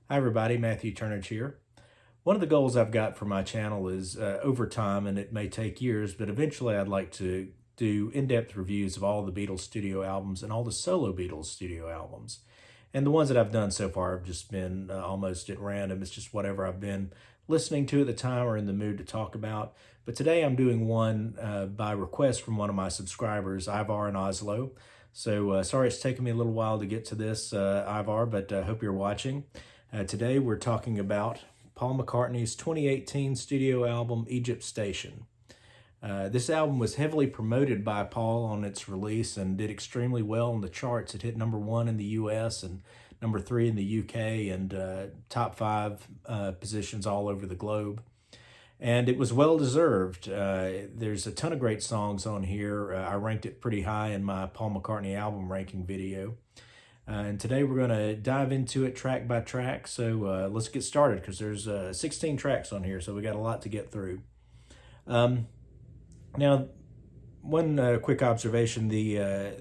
Hi everybody, Matthew Turnage here. One of the goals I've got for my channel is over time, and it may take years, but eventually I'd like to do in-depth reviews of all the Beatles studio albums and all the solo Beatles studio albums. And the ones that I've done so far have just been almost at random. It's just whatever I've been listening to at the time or in the mood to talk about. But today I'm doing one by request from one of my subscribers, Ivar in Oslo. So sorry it's taken me a little while to get to this, Ivar, but I hope you're watching. Today we're talking about Paul McCartney's 2018 studio album, Egypt Station. This album was heavily promoted by Paul on its release and did extremely well in the charts. It hit #1 in the US and #3 in the UK and top 5 positions all over the globe. And it was well deserved. There's a ton of great songs on here. I ranked it pretty high in my Paul McCartney album ranking video. And today we're going to dive into it track by track. So let's get started because there's 16 tracks on here, so we got a lot to get through. Now, one quick observation: the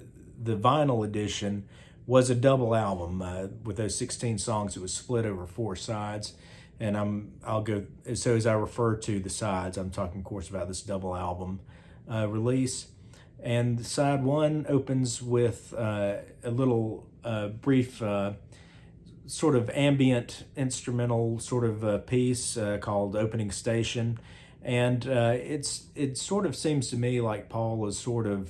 vinyl edition was a double album with those 16 songs. It was split over 4 sides, and I'll go. So as I refer to the sides, I'm talking, of course, about this double album release. And side 1 opens with a little brief sort of ambient instrumental sort of piece called Opening Station. And it sort of seems to me like Paul is sort of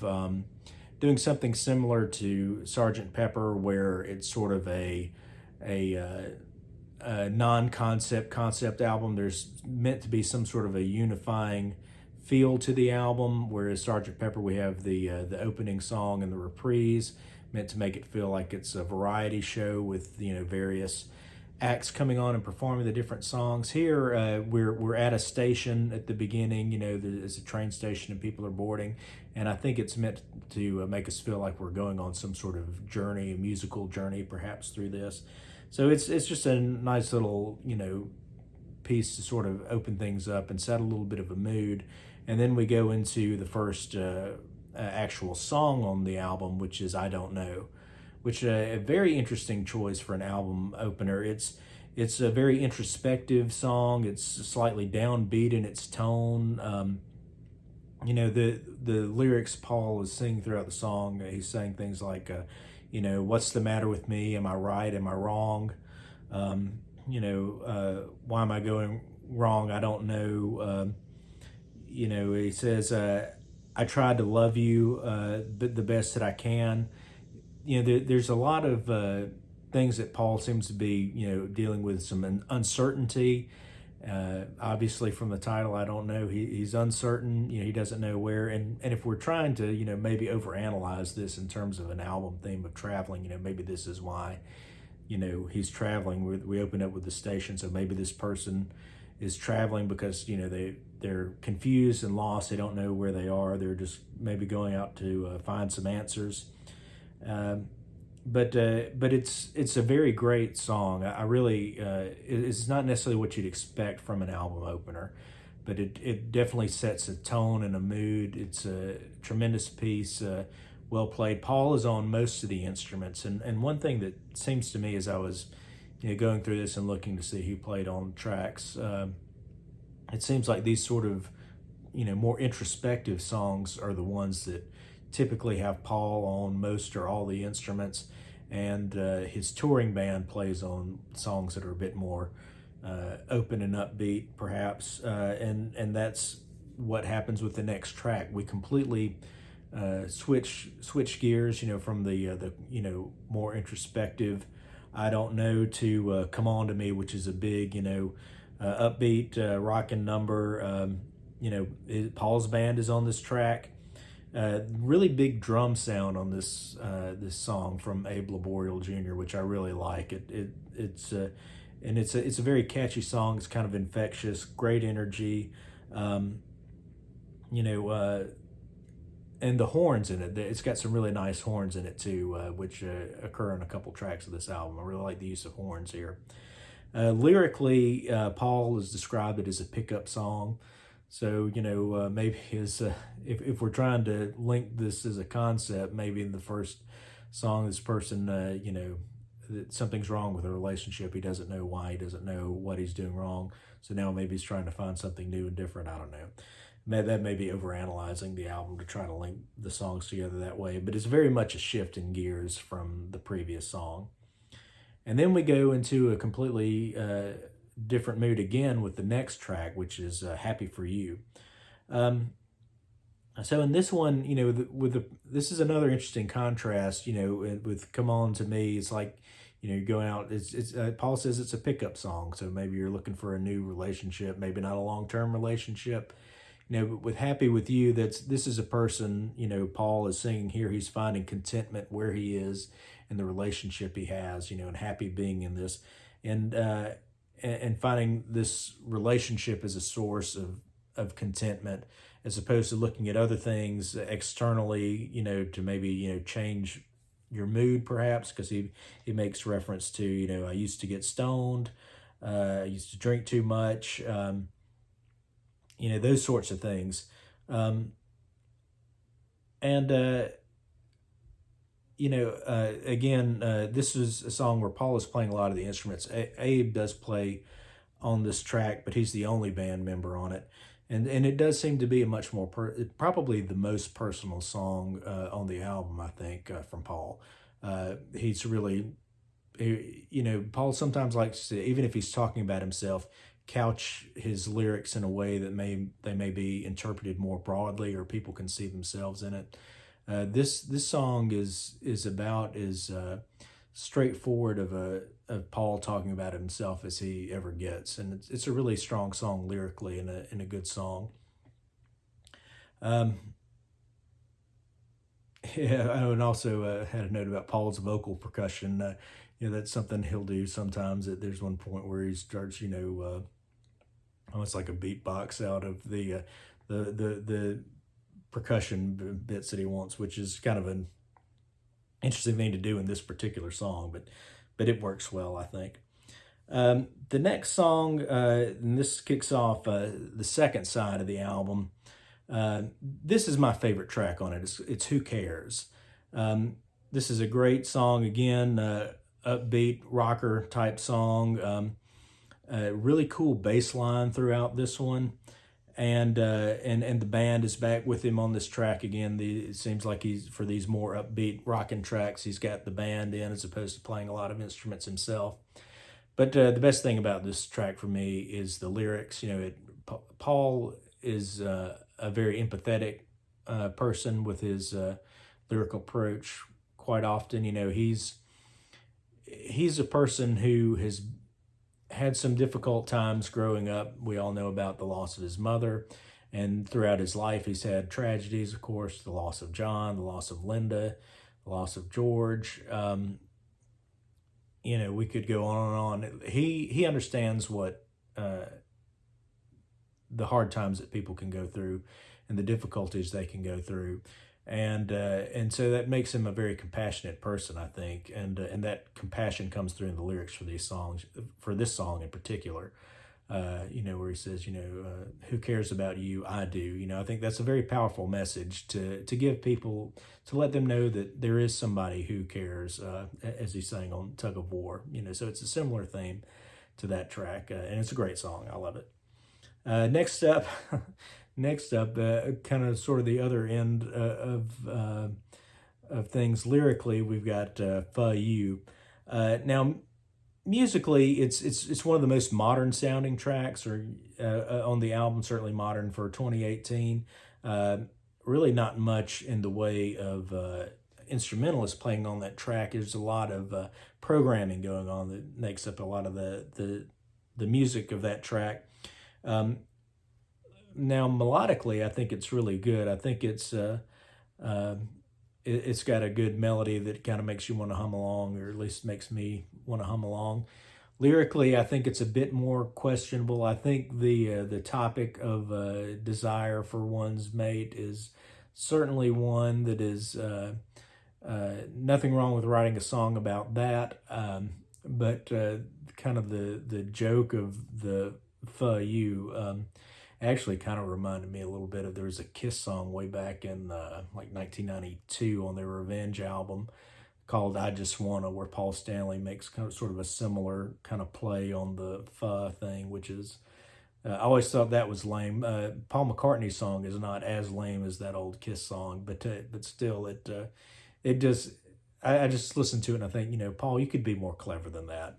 doing something similar to Sgt. Pepper, where it's sort of a non-concept album. There's meant to be some sort of a unifying feel to the album, whereas Sgt. Pepper, we have the opening song and the reprise, meant to make it feel like it's a variety show with various acts coming on and performing the different songs. Here we're at a station at the beginning. There's a train station and people are boarding, and I think it's meant to make us feel like we're going on some sort of journey, a musical journey perhaps through this. So it's just a nice little piece to sort of open things up and set a little bit of a mood. And then we go into the first actual song on the album, which is I Don't Know, which is a very interesting choice for an album opener. It's a very introspective song. It's slightly downbeat in its tone. The lyrics Paul is singing throughout the song, he's saying things like, what's the matter with me? Am I right? Am I wrong? Why am I going wrong? I don't know. He says, I tried to love you the best that I can. There's a lot of things that Paul seems to be, dealing with some uncertainty. Obviously from the title, I don't know, he's uncertain, he doesn't know where. And if we're trying to, maybe overanalyze this in terms of an album theme of traveling, maybe this is why, he's traveling. We open up with the station, so maybe this person is traveling because they're confused and lost. They don't know where they are. They're just maybe going out to find some answers. But it's a very great song. I really it's not necessarily what you'd expect from an album opener, but it definitely sets a tone and a mood. It's a tremendous piece, well played. Paul is on most of the instruments, and one thing that seems to me as I was going through this and looking to see who played on tracks, it seems like these sort of more introspective songs are the ones that typically have Paul on most or all the instruments, and his touring band plays on songs that are a bit more open and upbeat perhaps, and that's what happens with the next track. We completely switch gears from the more introspective I Don't Know to Come On To Me, which is a big upbeat rockin' number. Paul's band is on this track. Really big drum sound on this song from Abe Laboriel Jr., which I really like. It's a very catchy song. It's kind of infectious, great energy. And the horns in it, it's got some really nice horns in it too, which occur in a couple tracks of this album. I really like the use of horns here. Lyrically, Paul has described it as a pickup song. So, maybe if we're trying to link this as a concept, maybe in the first song, this person, that something's wrong with a relationship. He doesn't know why. He doesn't know what he's doing wrong. So now maybe he's trying to find something new and different. I don't know. That may be overanalyzing the album to try to link the songs together that way, but it's very much a shift in gears from the previous song. And then we go into a completely different mood again with the next track, which is Happy For You. So in this one, this is another interesting contrast, with Come On To Me. It's like, you're going out, Paul says it's a pickup song. So maybe you're looking for a new relationship, maybe not a long-term relationship. But with Happy With You, this is a person, Paul is singing here, he's finding contentment where he is in the relationship he has, and happy being in this, and finding this relationship as a source of contentment, as opposed to looking at other things externally, to maybe, change your mood perhaps, because he makes reference to, I used to get stoned, I used to drink too much, those sorts of things. Again, this is a song where Paul is playing a lot of the instruments. Abe does play on this track, but he's the only band member on it. And it does seem to be a much more, probably the most personal song on the album, I think, from Paul. He's really, Paul sometimes likes to, even if he's talking about himself, couch his lyrics in a way that they may be interpreted more broadly, or people can see themselves in it. This song is about as straightforward of Paul talking about himself as he ever gets, and it's a really strong song lyrically, and a good song. And also had a note about Paul's vocal percussion. That's something he'll do sometimes. There's one point where he starts, almost like a beatbox out of the percussion bits that he wants, which is kind of an interesting thing to do in this particular song, but it works well, I think. The next song, and this kicks off the second side of the album. This is my favorite track on it. It's Who Cares? This is a great song, again, upbeat rocker type song. Really cool bass line throughout this one. And the band is back with him on this track again. It seems like he's, for these more upbeat rocking tracks, he's got the band in as opposed to playing a lot of instruments himself. But the best thing about this track for me is the lyrics. Paul is a very empathetic person with his lyrical approach. Quite often, he's a person who has had some difficult times growing up. We all know about the loss of his mother, and throughout his life he's had tragedies, of course, the loss of John, the loss of Linda, the loss of George. We could go on and on. He understands what the hard times that people can go through and the difficulties they can go through. And so that makes him a very compassionate person, I think, and that compassion comes through in the lyrics for these songs, for this song in particular. Where he says, who cares about you? I do. I think that's a very powerful message to give people, to let them know that there is somebody who cares, as he sang on Tug of War. So it's a similar theme to that track, and it's a great song. I love it. Next up. Kind of sort of the other end of things lyrically, we've got "Fuh You." Now, musically, it's one of the most modern sounding tracks, or on the album. Certainly modern for 2018. Really, not much in the way of instrumentalists playing on that track. There's a lot of programming going on that makes up a lot of the music of that track. Now, melodically, I think it's really good. I think it's got a good melody that kind of makes you want to hum along, or at least makes me want to hum along. Lyrically, I think it's a bit more questionable. I think the topic of desire for one's mate is certainly one that is nothing wrong with writing a song about that. But kind of the joke of the "fuh you" actually kind of reminded me a little bit of, there was a Kiss song way back in like 1992 on their Revenge album called "I Just Wanna," where Paul Stanley makes kind of sort of a similar kind of play on the "fa" thing, which is I always thought that was lame. Paul McCartney's song is not as lame as that old Kiss song, but still, it just I just listen to it and I think, Paul, you could be more clever than that,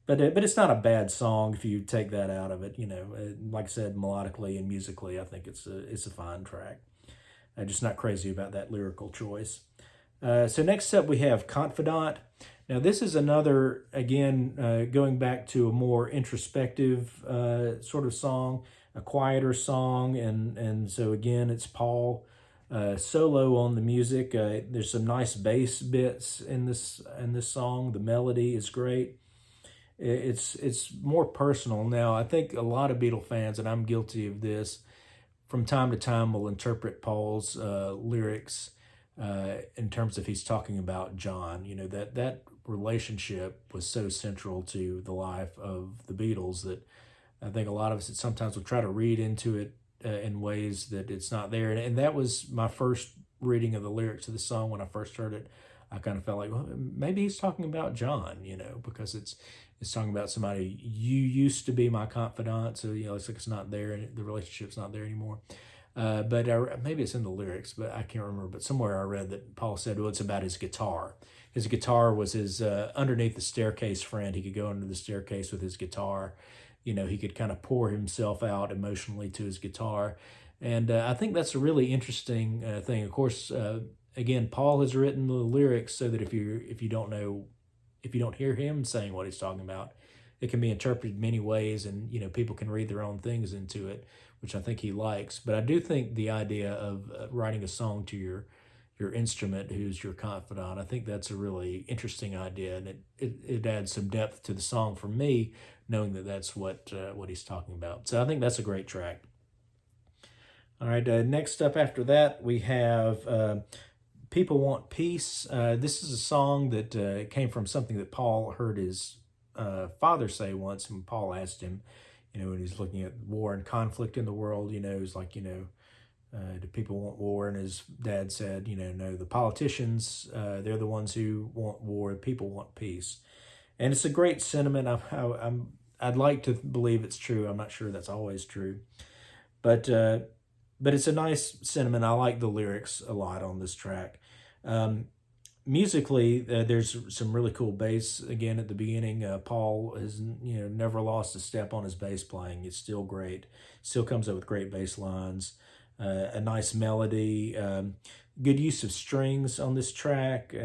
but it's not a bad song if you take that out of it, like I said, melodically and musically, I think it's a fine track. I'm just not crazy about that lyrical choice. So next up we have Confidant. Now this is another, again, going back to a more introspective sort of song, a quieter song, and so again it's Paul solo on the music. There's some nice bass bits in this song. The melody is great. It's more personal. Now I think a lot of Beatle fans, and I'm guilty of this, from time to time will interpret Paul's lyrics in terms of he's talking about John. That relationship was so central to the life of the Beatles that I think a lot of us sometimes will try to read into it in ways that it's not there. And that was my first reading of the lyrics of the song when I first heard it. I kind of felt like, well, maybe he's talking about John, because it's talking about somebody, you used to be my confidant, so it's like it's not there, and the relationship's not there anymore. But maybe it's in the lyrics, but I can't remember. But somewhere I read that Paul said, well, it's about his guitar. His guitar was his underneath the staircase friend. He could go under the staircase with his guitar. He could kind of pour himself out emotionally to his guitar. And I think that's a really interesting thing. Of course, again, Paul has written the lyrics so that if you don't hear him saying what he's talking about, it can be interpreted many ways, and people can read their own things into it, which I think he likes. But I do think the idea of writing a song to your instrument, who's your confidant, I think that's a really interesting idea, and it adds some depth to the song for me, knowing that that's what he's talking about. So I think that's a great track. All right, next up after that we have People Want Peace. This is a song that came from something that Paul heard his father say once, when Paul asked him, when he's looking at war and conflict in the world, he's like, do people want war? And his dad said, no, the politicians, they're the ones who want war. People want peace. And it's a great sentiment. I'd like to believe it's true. I'm not sure that's always true. But it's a nice sentiment. I like the lyrics a lot on this track. Musically, there's some really cool bass again at the beginning. Paul has never lost a step on his bass playing. It's still great. Still comes up with great bass lines. A nice melody. Good use of strings on this track.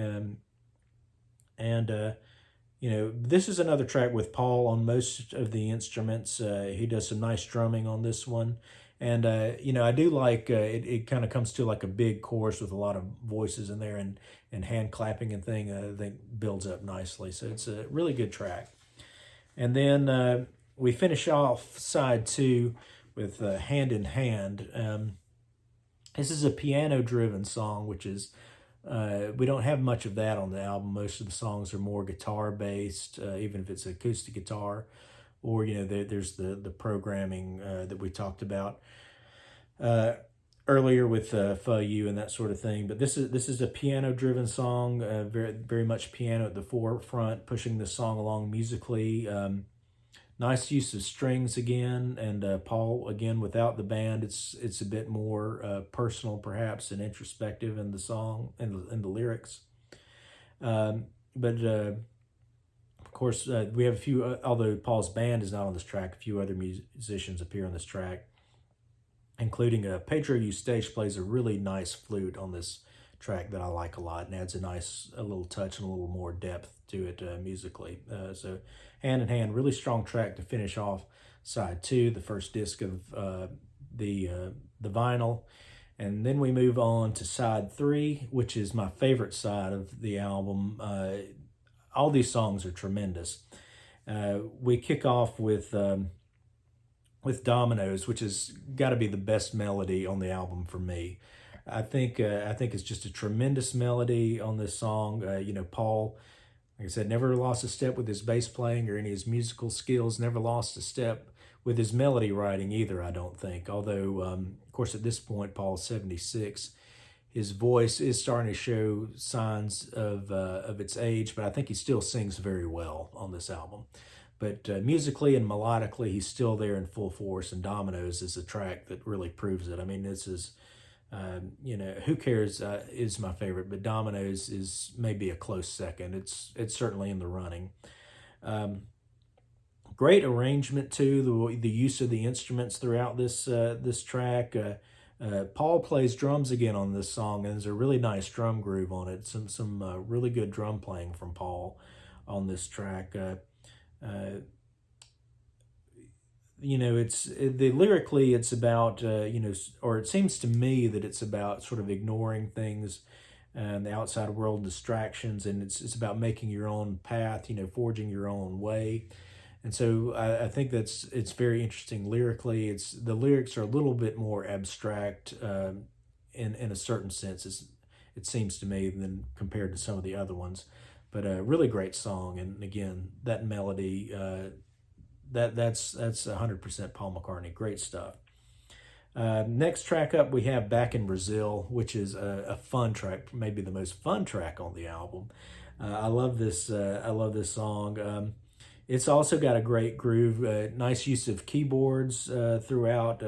This is another track with Paul on most of the instruments. He does some nice drumming on this one. And, I do like, it kind of comes to like a big chorus with a lot of voices in there, and hand clapping and thing, I think builds up nicely. So it's a really good track. And then we finish off side 2 with Hand in Hand. This is a piano-driven song, which is, we don't have much of that on the album. Most of the songs are more guitar-based, even if it's acoustic guitar, or, there's the programming that we talked about earlier with "Fuh You" and that sort of thing. But this is a piano-driven song, very very much piano at the forefront, pushing the song along musically. Nice use of strings again, and Paul again without the band. It's a bit more personal, perhaps, and introspective in the song and in the lyrics. But of course, we have a few, although Paul's band is not on this track, a few other musicians appear on this track, including Pedro Eustache plays a really nice flute on this track that I like a lot, and adds a little touch and a little more depth to it musically. So Hand in Hand, really strong track to finish off side 2, the first disc of the vinyl. And then we move on to side 3, which is my favorite side of the album. All these songs are tremendous. We kick off with Dominoes, which has got to be the best melody on the album for me. I think it's just a tremendous melody on this song. Paul, like I said, never lost a step with his bass playing or any of his musical skills. Never lost a step with his melody writing either, I don't think. Although, of course, at this point, Paul's 76. his voice is starting to show signs of its age, but I think he still sings very well on this album. But musically and melodically, he's still there in full force. And Dominoes is a track that really proves it. I mean, this is, Who Cares is my favorite, but Dominoes is maybe a close second. It's certainly in the running. Great arrangement too. The use of the instruments throughout this track. Paul plays drums again on this song, and there's a really nice drum groove on it. Some really good drum playing from Paul on this track. Lyrically, it's about or it seems to me that it's about sort of ignoring things and the outside world distractions, and it's about making your own path, forging your own way. And so I think it's very interesting lyrically. The lyrics are a little bit more abstract in a certain sense, it seems to me, than compared to some of the other ones. But a really great song, and again, that melody, that's 100% Paul McCartney. Great stuff. Next track up, we have Back in Brazil, which is a fun track, maybe the most fun track on the album. I love this. I love this song. It's also got a great groove, nice use of keyboards throughout.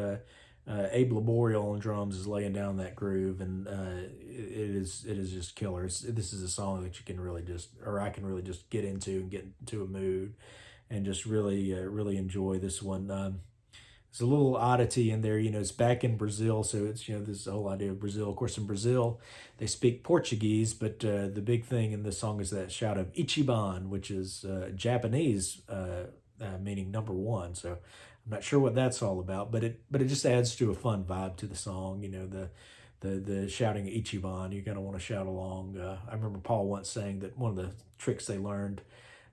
Abe Laboriel on drums is laying down that groove, and it is just killer. This is a song that you can really I can really just get into and get into a mood, and just really enjoy this one. There's a little oddity in there, it's back in Brazil, so it's this whole idea of Brazil. Of course, in Brazil they speak Portuguese, but the big thing in this song is that shout of Ichiban, which is Japanese, meaning number one. So I'm not sure what that's all about, but it just adds to a fun vibe to the song. The shouting Ichiban, you kind of want to shout along. I remember Paul once saying that one of the tricks they learned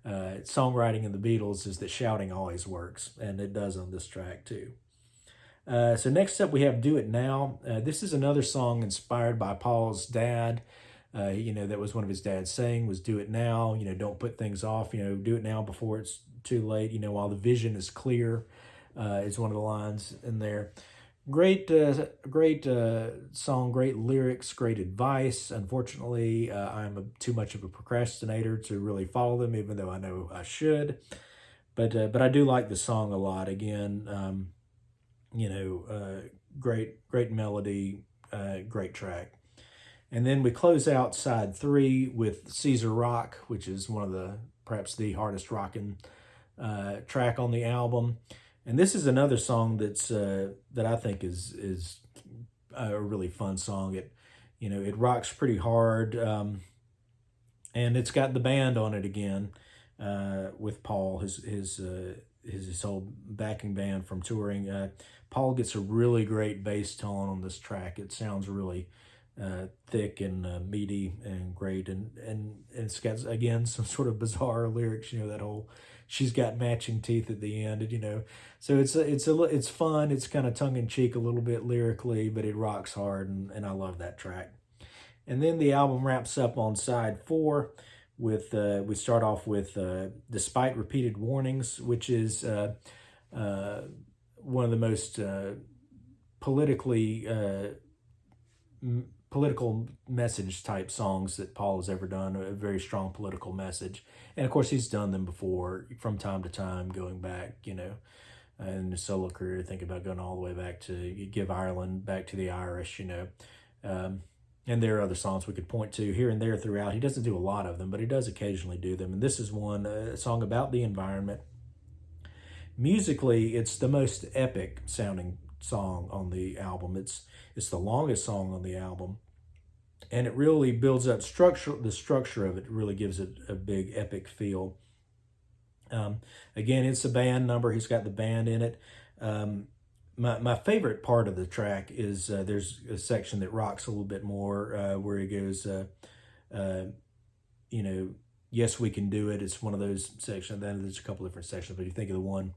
songwriting in the Beatles is that shouting always works, and it does on this track too. So next up we have Do It Now. This is another song inspired by Paul's dad. That was one of his dad's saying was do it now, don't put things off, do it now before it's too late, while the vision is clear, is one of the lines in there. Great song, great lyrics, great advice. Unfortunately, I'm too much of a procrastinator to really follow them, even though I know I should. But I do like the song a lot. Again, great melody, great track. And then we close out side 3 with Caesar Rock, which is perhaps the hardest rocking track on the album. And this is another song that I think is a really fun song. It rocks pretty hard, and it's got the band on it again with Paul, his whole backing band from touring. Paul gets a really great bass tone on this track. It sounds really thick and meaty and great, and it's got again some sort of bizarre lyrics. That whole "she's got matching teeth" at the end, so it's fun. It's kind of tongue in cheek a little bit lyrically, but it rocks hard, and I love that track. And then the album wraps up on side 4 with we start off with "Despite Repeated Warnings," which is one of the most political message type songs that Paul has ever done, a very strong political message. And of course he's done them before from time to time, going back, in his solo career, think about going all the way back to Give Ireland Back to the Irish, and there are other songs we could point to here and there throughout. He doesn't do a lot of them, but he does occasionally do them. And this is one, a song about the environment. Musically, it's the most epic sounding song on the album. It's the longest song on the album, and it really builds up the structure of it really gives it a big epic feel. Again, it's a band number. He's got the band in it. My favorite part of the track is there's a section that rocks a little bit more where he goes, yes, we can do it. It's one of those sections. Then there's a couple different sections, but you think of the one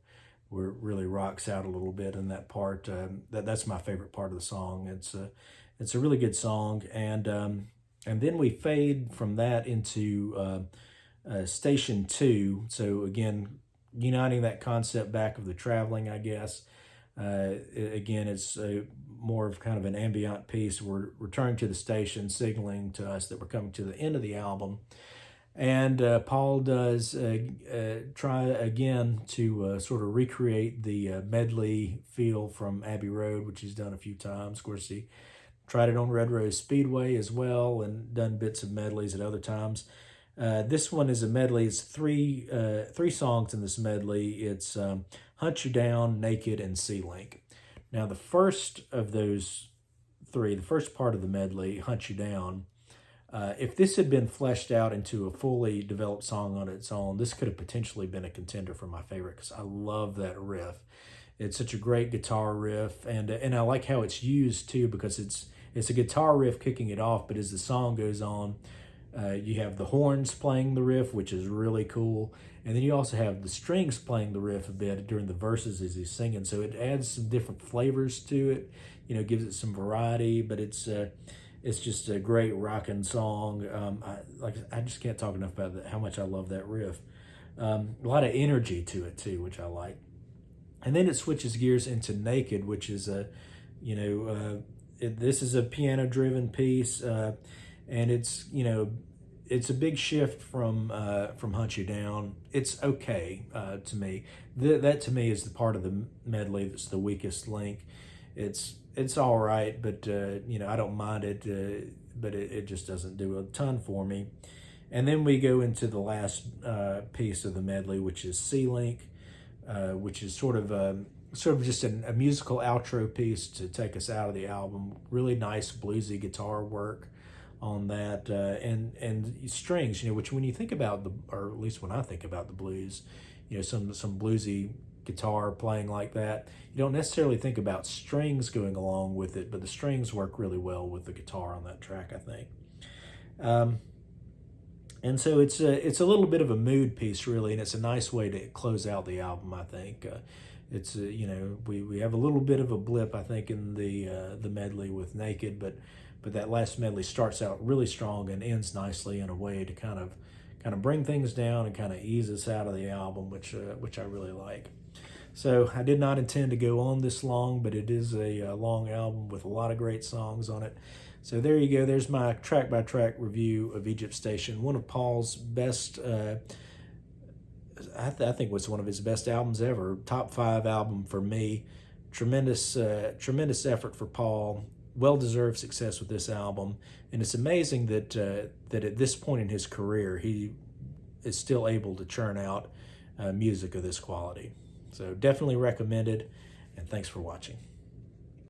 where it really rocks out a little bit in that part. That's my favorite part of the song. It's a really good song, and then we fade from that into Station 2. So again, uniting that concept back of the traveling, I guess. Again, it's more of kind of an ambient piece. We're returning to the station, signaling to us that we're coming to the end of the album. And Paul does try again to sort of recreate the medley feel from Abbey Road, which he's done a few times. Of course, he tried it on Red Rose Speedway as well and done bits of medleys at other times. This one is a medley. It's three songs in this medley. It's Hunt You Down, Naked, and Sea Link. Now, the first of those three, the first part of the medley, Hunt You Down, if this had been fleshed out into a fully developed song on its own, this could have potentially been a contender for my favorite because I love that riff. It's such a great guitar riff, and I like how it's used too because it's a guitar riff kicking it off, but as the song goes on, you have the horns playing the riff, which is really cool, and then you also have the strings playing the riff a bit during the verses as he's singing. So it adds some different flavors to it, gives it some variety, but it's just a great rocking song. I just can't talk enough about how much I love that riff. A lot of energy to it too, which I like. And then it switches gears into Naked, which is this is a piano-driven piece, and it's a big shift from Hunt You Down. It's okay to me. That to me is the part of the medley that's the weakest link. It's all right, but I don't mind it, but it just doesn't do a ton for me. And then we go into the last piece of the medley, which is Sea Link, which is sort of just a musical outro piece to take us out of the album. Really nice bluesy guitar work on that, and strings. Which when you think about or at least when I think about the blues, some bluesy guitar playing like that, you don't necessarily think about strings going along with it, but the strings work really well with the guitar on that track, I think. And so it's a little bit of a mood piece, really, and it's a nice way to close out the album, I think. It's we have a little bit of a blip, I think, in the medley with Naked, but that last medley starts out really strong and ends nicely in a way to kind of bring things down and kind of ease us out of the album, which I really like. So I did not intend to go on this long, but it is a long album with a lot of great songs on it. So there you go. There's my track-by-track review of Egypt Station, one of Paul's best, I think was one of his best albums ever. Top 5 album for me. Tremendous effort for Paul. Well-deserved success with this album. And it's amazing that at this point in his career, he is still able to churn out music of this quality. So definitely recommended, and thanks for watching.